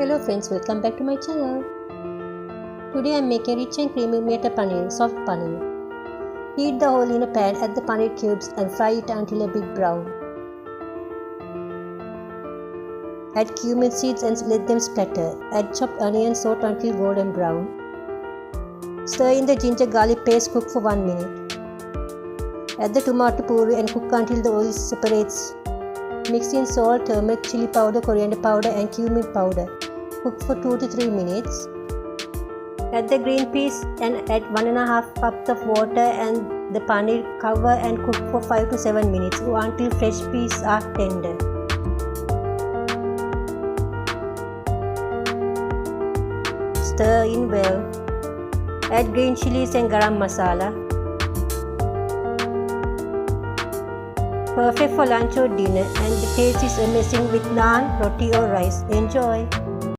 Hello friends, welcome back to my channel. Today I am making rich and creamy Matar Paneer, soft paneer. Heat the whole in a pan, add the paneer cubes and fry it until a bit brown. Add cumin seeds and let them splatter. Add chopped onion, saute until golden brown. Stir in the ginger garlic paste, cook for 1 minute. Add the tomato puree and cook until the oil separates. Mix in salt, turmeric, chili powder, coriander powder and cumin powder. Cook for 2 to 3 minutes. Add the green peas and add 1.5 cups of water and the paneer. Cover and cook for 5 to 7 minutes until fresh peas are tender. Stir in well. Add green chilies and garam masala. Perfect for lunch or dinner, and the taste is amazing with naan, roti or rice. Enjoy!